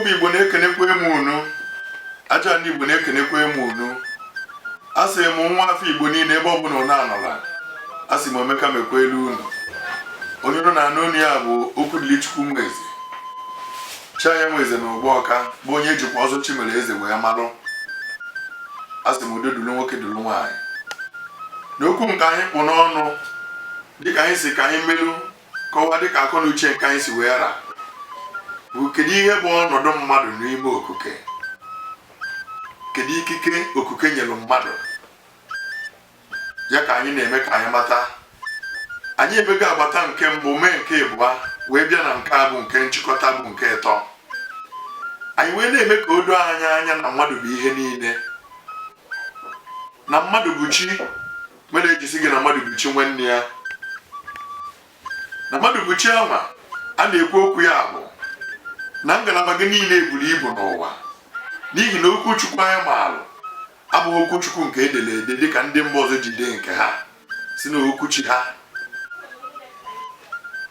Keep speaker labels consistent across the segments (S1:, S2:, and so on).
S1: ụmụ Igbo na-ekenekwa emu unu, aja ndị Igbo na-ekenekwa emu unu. Asị m nwa afọ Igbo niile ebe ọ bụla unu anọla, asị m Emeka mekwa elu unu. Onye unu na-anụ unu ya bụ Okwudilichukwu Nweze, Chianya Nweze na Ogbuọka, bụ onye ejikwa ọzọ Chimereze wee malụ. Asị m udo dulu nwoke dulu nwaanyị. N'okwu nke anyị kpụ n'ọnụ dịka anyị si ka anyị melu kọwaa dịka akọ na uche nke anyị si wee ra bụ kedu ihe bụ ọnọdụ mmadụ n'ime okuke, kedu ikike okuke nyere mmadụ, ya ka anyị na-eme ka anyị mata. Anyị emego agbata nke mbụ mee nke ịbụa wee bịa na nke a bụ nke nchịkọta bụ nke ịtọ. Anyị wee na-eme ka o doo anyị anya na mmadụ bụ ihe niile, na mmadụ bụ chi, mere ejisi gị na mmadụ bụ chi nwanne ya, na mmadụ bụ chi anwa a na-ekwu okwu ya bụ na ngalaba gị niile buru ibu n'ụwa, n'ihi na okwu Chukwu anyị maalụ abụghị okwu Chukwu nke edere ede dịka ndị mba ọzọ ji dee nke ha si na okwu chi ha.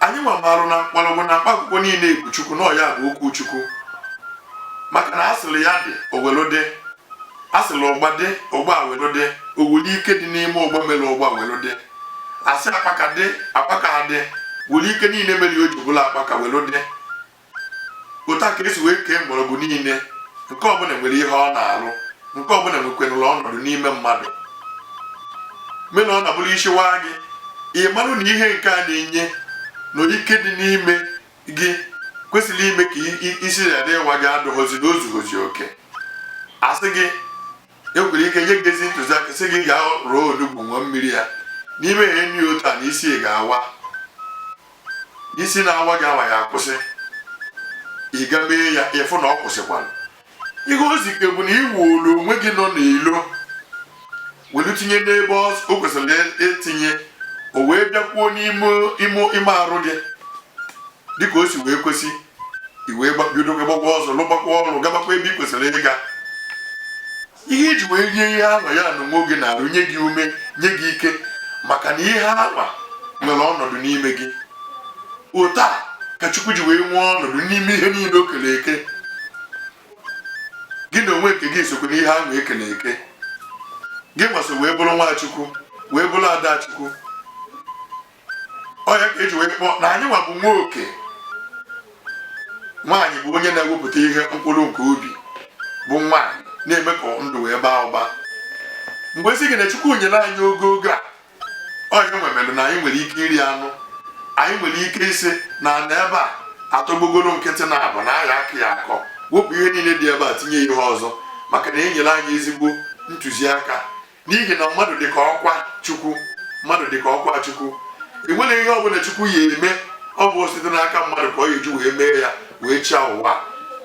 S1: Anyị nwa maalụ na mkpọrọgwụ na mkpa akwụkwọ niile bụ Chukwu na ọya bụ okwu Chukwu, maka na asịrị ya dị owelode, asịrị ụgba dị ụgba awelode, owuli ike dị n'ime ụgbọ mere ụgba welode, asị akpaka dị akpaka dị, wuli ike niile mere o ji bụla akpaka welode. Ụta ka esi wee kee mgbọrọgwụ niile, nke ọbụla nwere ihe ọ na-arụ, nke ọbụla nwekwenụrụ ọnọdụ n'ime mmadụ. Mena ọ na-abụrụ isiwa gị, ị marụ na ihe nke a na-enye na ike dị n'ime gị kwesịrị ime ka isi ghara ịwa gị adụghọzi na ozughọzi oke. Asị gị ekwere ike nye gị ezi ntụziaka sị gị gaa rụọ onugbu ṅụọ mmiri ya, n'ime ihe nri otu a na isi ga-awa, isi na-awa gị awa ya akwụsị, ị ga mee ya ịfụ na ọ kwụsịkwara. Ihe ozike bụ na iwuru onwe gị nọ n'ilo welu tinye n'ebe o kwesịrị etinye, o wee bịakwuo n'ime arụ gị dịka o si wee kwesị, i wee bido gbakwa ọzọ lụgbakwa ọrụ gabakwa ebe i kwesịrị ịga. Ihe iji wee rie ihe ahụ ya na onwe gị na-arụ, nye gị ume, nye gị ike, maka na ihe ahụ nwere ọnọdụ n'ime gị. Ụta ka Chukwu ji wee nwee ọnọdụ n'ime ihe niile o kere eke. Gị na onwe nke gị sokwa n'ihe ahụ ekere eke. Gị nwaso wee bụrụ Nwachukwu, wee bụrụ Ada Chukwu. Ọ ya ka eji wee kpọọ na anyị nwa bụ nwa oke. Nwaanyị bụ onye na-ewepụta ihe mkpụrụ nke obi, bụ nwaanyị na-eme ka ndụ wee baa ụba. Mgbe sị gị na Chukwu nyere anyị oge a, ọ ya nwemelụ na anyị nwere ike iri anụ, anyị nwere ike isi na ebe a atọgbogoro nkịtị na abụ na aya aka ya akọ, wepụ ihe niile dị ebe a tinye ihe ọzọ, maka na e nyere anyị ezigbo ntụziaka. N'ihi na mmadụ dị ka ọkwa Chukwu, mmadụ dị ka ọkwa Chukwu. Enwere ihe ọbụla Chukwu ya eme, ọ bụ site n'aka mmadụ ka ọ ga-eji wee mee ya wee chia ụwa,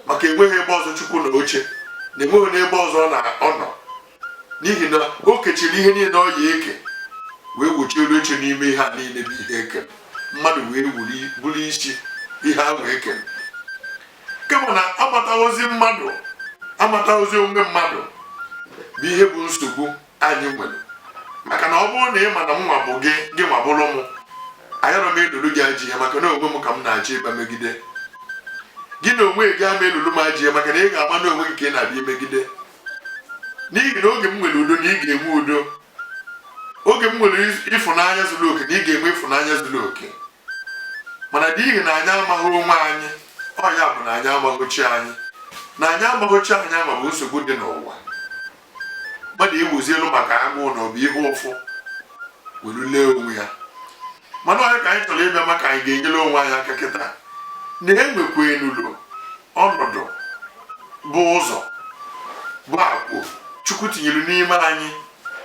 S1: maka enweghị ebe ọzọ Chukwu na oche, na enweghị n'ebe ọzọ ọ nọ, n'ihi na o kechiri ihe niile ọ ya eke wee gbochiere oche n'ime ihe a niile bụ ihe eke. Mmadụ wee bụrụ isi ihe ahụ ekere. Kama na amataozi mmadụ, amataozi onwe mmadụ bụ ihe bụ nsogbu anyị nwere. Maka na ọ bụrụ na ị ma na m nwa bụ gị nwa bụrụ m, anyarọ m elulu gị ajị ihe, maka na onwe m ka m na-achọ ịba megide gị. Na onwe gị ama elulu m ajị ihe, maka na ị ga-ama na onwe gị ka ị na-abịa imegide. N'ihi na oge m nwere udo na ị ga-enwe udo, oge m nwere ịfụnanya zuru oke na ị ga-enwe ịfụnanya zuru oke. Mana n'ihi na anyị amaghị onwe anyị, ọ ya bụ na anyị amaghịchi anyị, na anyị amaghịchi anyị ama bụ nsogbu dị n'ụwa. Mmadụ ewuzielu maka agụụ na ọ bụ ihe ụfụ were lee onwe ya. Mana onye ka anyị chọrọ ịbịa maka anyị ga-enyere onwe anyị aka kịta na enwekwenulo ọnọdụ bụ ụzọ bụ akwụ Chukwu tinyere n'ime anyị.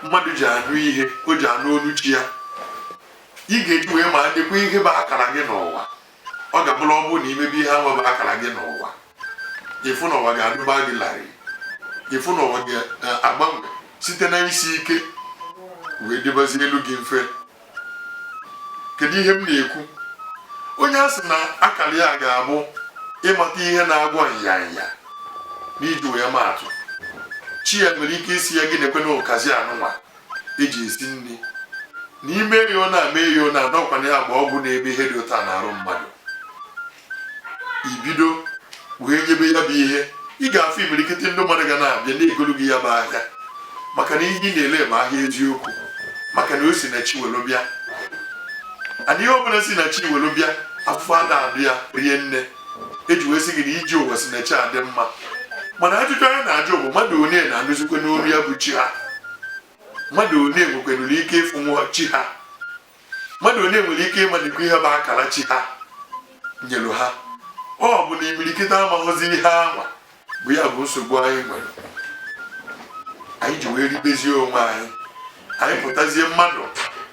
S1: Mmadụ ji anụ ihe, o ji anụ olu chi ya. Ị ga-eji wee ma dịkwa ihe bụ akara gị n'ụwa. Ọ ga-abụrụ ọ bụrụ na imebe ihe ahụ bụ akara gị n'ụwa, ịfụ na ụwa ga-adụba gị larịị, ịfụ na ụwa ga-agbanwe site na isi ike wee dịbazi elu gị mfe. Kedu ihe m na-ekwu? Onye a sị na akara ya ga-abụ ịmata ihe na-agwọ nyanya n'iji wee maatụ. Chi ya nwere ike isi ya gị na-ekwe na ụkazi anụnwa eji esi nri, n'ime ya ọ na-ame ya ọ na-adọkwana ya agba ọgwụ n'ebe ihe dị ụta na-arụ mmadụ. Ibido wee nyebe ya bụ ihe ị ga-afụ imirikiti ndị mmadụ ga na-abịa na-egolu gị ya bụ ahịa maka na ihe ị na-ele ma ahịa eziokwu maka na o si na chi welu bịa ana ihe ọbụla si na chi welu bịa afụfụ a na-adụ ya rie nne eji wee sị gị na iji ụwa si na chi adị mma mana ajụjụ anyị na-ajụ bụ mmadụ one na-anụzikwe n'olu ya bụ chi ha mmadụ one nwekwenụrụ ike ịfụnwu chi ha mmadụ one nwere ike ịmalikwa ihe bụ akara chi ha nyelu ha ọ bụ na imirikiti amaghọzi ihe anwa bụ ya bụ nsogbu anyị nwere anyị ji wee ribezie onwe anyị pụtazie mmadụ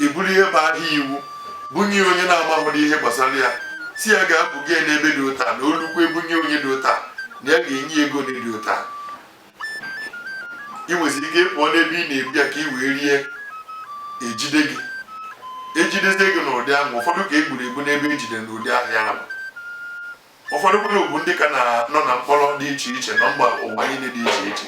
S1: eburu ihe bụ ahịa iwu bunye onye na-amaghọrọ ihe gbasara ya si ya ga-abụga n'ebe dị ụta na olukwu ebunye onye dị ụta na ya ga-enye ego dị ụta ị nweziri ike ịpụọ n'ebe ị na-ebi ya ka ị wee rie ejidezie gị n'ụdị ahụ ụfọdụ ka egburu egbu n'ebe ejide n'ụdị ahịa ahụ ụfọdụ kwere bụ ndị ka nọ na mkpọrọ dị iche iche na mba ụwa niile dị iche iche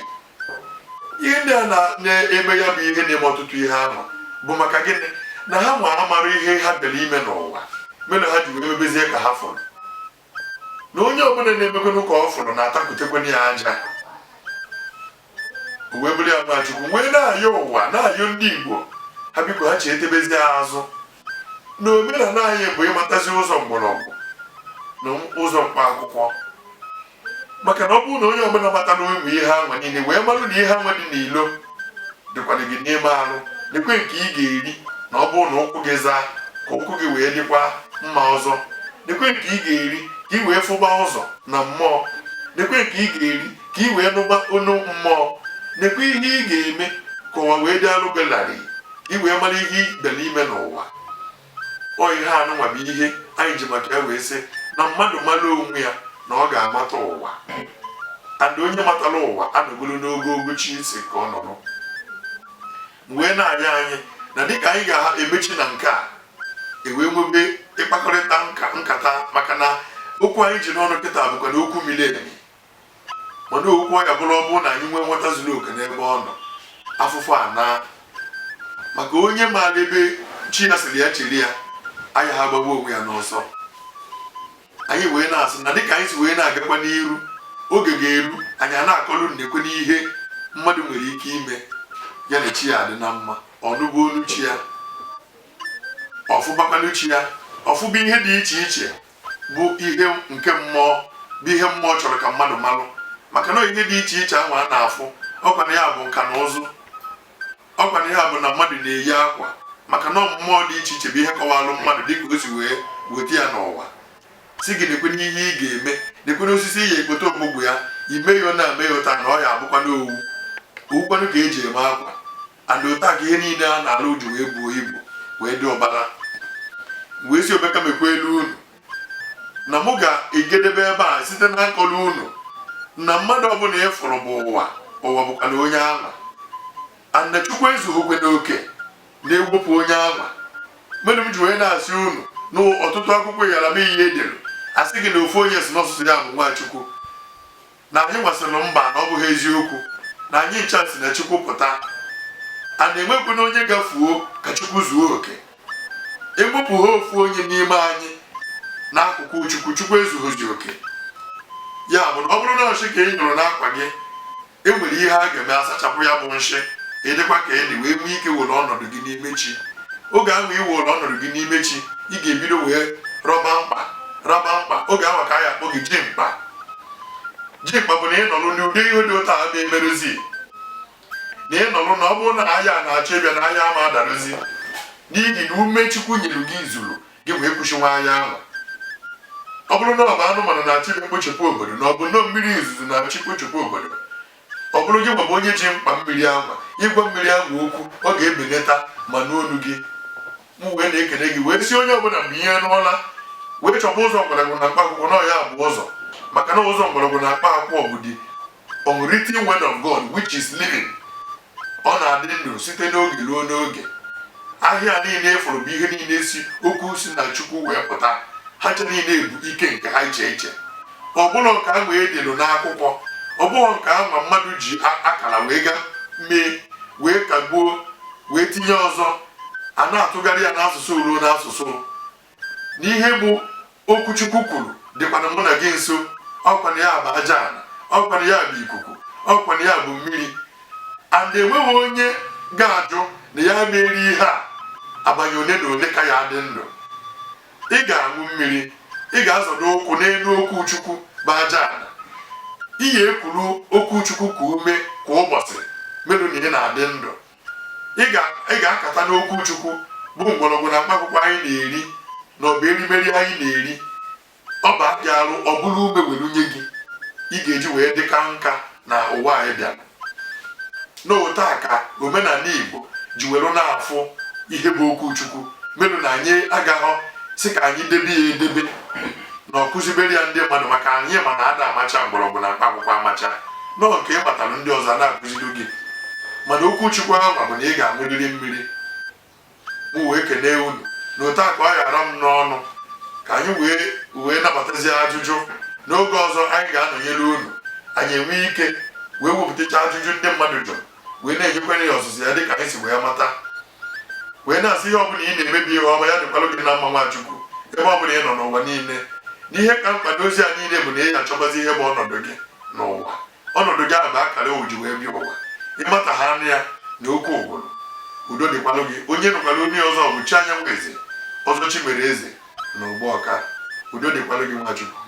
S1: ihe ndị a na-eme ya bụ ihe na-eme ọtụtụ ihe ahụ bụ maka gịnị na ha nwa amara ihe ha bịara ime n'ụwa mere ha ji wee mebezie ka ha fọrọ na onye ọbụla na-emekwanụ ka ọ fọrọ na-atakutekwana ya aja o wee bụrụ ya Nwachukwu wee na-ayọ ụwa na-ayọ ndị Igbo ha biko ha chetebezie azụ na omenala anyị bụ ịmatazi ụzọ mgbọrọgwụ na ụzọ mkpa akwụkwọ maka na ọ bụrụ na onye ọbụla matara ụmụ ihe anwa niile wee marụ na ihe anwa dị n'ilo dịkwana gị n'ime arụ dịkwe nke ị ga-eri na ọ bụrụ na ụkwụ gị zaa ka ụkwụ gị wee dịkwa mma ọzọ dịkwe nke ị ga-eri ka ị wee fụba ụzọ na mmụọ dịkwe nke ị ga-eri ka ị wee nụba onu mmụọ dịkwe ihe ị ga-eme ka ụwa wee dị alụ gị larịị ị wee mara ihe ị bịara ime n'ụwa ọ ihe anụnwa bụ ihe anyị ji maka ya wee sị na mmadụ mara onwe ya na ọ ga-amata ụwa and onye matara ụwa anọgolo n'ogogo chi isi ka ọ nọrọ wee na-anya anyị na dịka anyị ga-emechi na nke a ewee nwebe ịkpakọrịta nkata maka na okwu anyị ji n'ọnụ kịta bụkwa na okwu miri emi mana okwu ọ ya bụrụ ọ bụrụ na anyị nwee nghọta zuru oke n'ebe ọ nọ afụfụ a na maka onye maara ebe chi ya sịrị ya chiri ya anyị ha agbagbo onwe ya n'ọsọ anyị wee na-asị na dịka anyị si wee na-agakwa n'iru oge ga-eru anyị a na-akọlụ nnekwe n'ihe mmadụ nwere ike ime ya na chi ya dị na mma ọnụbụ olu chi ya ọfụbakwanụ chi ya ọfụbụ ihe dị iche iche bụ ihe nke mmụọ bụ ihe mmụọ chọrọ ka mmadụ malụ maka na ihe dị iche iche ahụ a na-afụ ọkwana ya bụ nka na ụzụ ọkwana ya bụ na mmadụ na-eyi akwa maka na mmụọ dị iche iche bụ ihe kọwalụ mmadụ dịka o si wee weta ya n'ụwa si gị nekwe n'ihe ị ga-eme nekwe n'osisi ya ekpote ogbugbu ya ime ya na-eme ya ụta na ọ ya abụkwana owu owukwanụ ka eji eme akwa and ụta ka ihe niile a na-alụ uju wee buo ibu wee dị ọbara wee si obeka mekwa elu unu na mụ ga-egedebe ebe a site na nkọlụ unu na mmadụ ọbụla ị fụrụ bụ ụwa bụkwa na onye agha and Chukwu ezughokwe n'oke na-ewepụ onye agha mere m ji wee na-asị unu n'ọtụtụ akwụkwọ yara m ihe edere asị gị na ofu onye si n'ọsụsụ ya bụ Nwachukwu na anyị nwasịrị mba na ọ bụghị eziokwu na anyị ncha si na Chukwu pụta a na-enwekwe na onye gafuo ka Chukwu zuo oke ewepụ ha ofu onye n'ime anyị n'akụkụ Chukwu ezughozi oke ya bụ na ọ bụrụ na nshi ka ị nyụrụ n'akwa gị enwere ihe a ga-eme asachapụ ya bụ nshi ịdịkwa ka ị dị wee nwee ike were ọnọdụ gị n'ime chi oge ahụ ị were ọnọdụ gị n'ime chi ị ga-ebido wee rọba mkpa oge ahụ ka a ya akpọ gị ji mkpa bụ na ị nọrụ n'ụdị ihe dị ụtọ a na-emerụzi na ị nọrụ na ọ bụrụ na ahịa na-achọ ịbịa na ahịa ama adarozi n'ihi na ume Chukwu nyere gị zuru gị wee kwụsịnwa ahịa ahụ ọ bụrụ na ọ bụ anụmanụ na-achọ ịbịa kpochapụ obodo na ọ bụ nnọọ mmiri izuzu na-achọ ikpochapụ obodo ọ bụrụ gị gwabụ onye ji mkpa mmiri ahụ ịgwa mmiri ahụ okwu ọ ga-ebelata ma n'olu gị m wee na-ekele gị wee si onye ọbụla mgbe ihe n'ụla wee chọba ụzọ mgbọrọgwụ na mkpa akwụkwọ na ọya bụ ụzọ maka na ụzọ mgbọrọgwụ na mkpa akwụkwọ bụ the unwritten word of God which is living ọ na-adị ndụ site n'oge ruo n'oge ahịa niile efuru bụ ihe niile si okwu si na Chukwu wee pụta ha cha niile bụ ike nke ha iche iche ọ bụrụ nke ahụ edelu n'akwụkwọ ọ bụghị nke ahụ ma mmadụ ji akara wee ga mee wee kagbuo wee tinye ọzọ a na-atụgharị ya n'asụsụ ruo n'asụsụ n'ihe bụ okwu Chukwu kwuru dịkwana mụ na gị nso ọkwana ya bụ aja ala, ọkwana ya bụ ikuku, ọkwana ya bụ mmiri. And enweghị onye ga-ajụ na ya mere ihe a abanye one na one ka ya dị ndụ. Ị ga-aṅụ mmiri, ị ga-azọdo ụkwụ n'elu okwu Chukwu bụ aja ala. Ị ga-ekuru okwu Chukwu ka ume kwa ụbọchị merụ na ị na-adị ndụ. Ị ga-akata n'okwu Chukwu bụ mgbọrọgwụ na mkpaakwụkwọ anyị na-eri na ọba erimeri anyị na-eri. Ọ bụ adị arụ, ọ bụrụ ume were nye gị, ị ga-eji wee dịka nka na ụwa anyị bịara. N'otu a ka omenala Igbo ji were na-afụ ihe bụ okwu Chukwu merụ na anyị agaghọ sị ka anyị debe ya edebe na ọkụzibere ya ndị mmadụ, maka anyị ma na ada amacha mgbọrọgwụ na mkpaakwụkwọ amacha nọọ nke ịgbatalụ ndị ọzọ a na-akụziri gị. Mana okwu Chukwu ahụ bụ na ị ga-aṅụrịrị mmiri. M wee kenee unu n'otu a ka ọ ghara m n'ọnụ, ka anyị wee nabatazie ajụjụ n'oge ọzọ anyị ga-anọnyere unu. Anyị enwee ike wee wepụtacha ajụjụ ndị mmadụ jụrụ, wee na-enyekwere ya ọzụzụ ya dịka anyị si wee mata, wee na-asị ihe ọbụla ị na-emebi ihe ọma ya dịkwalụ gị na mma Nwachukwu ebe ọbụla ị nọ n'ụwa niile. N'ihe ka mkpado ozi a niile bụ na ị ga-achọbazi ihe bụ ọnọdụ gị n'ụwa. Ọnọdụ gị ahụ bụ akara oji wee bịa ụwa. Ịmata ha anya ya na okwu ụgbụrụ. Udo dịkwalụ gị. Onye nụkwara onye ọzọ bụ Chi Anyanwụ Eze, ọzọ Chi mere eze na Ogbu Ọka. Udo dịkwalụ gị Nwachukwu.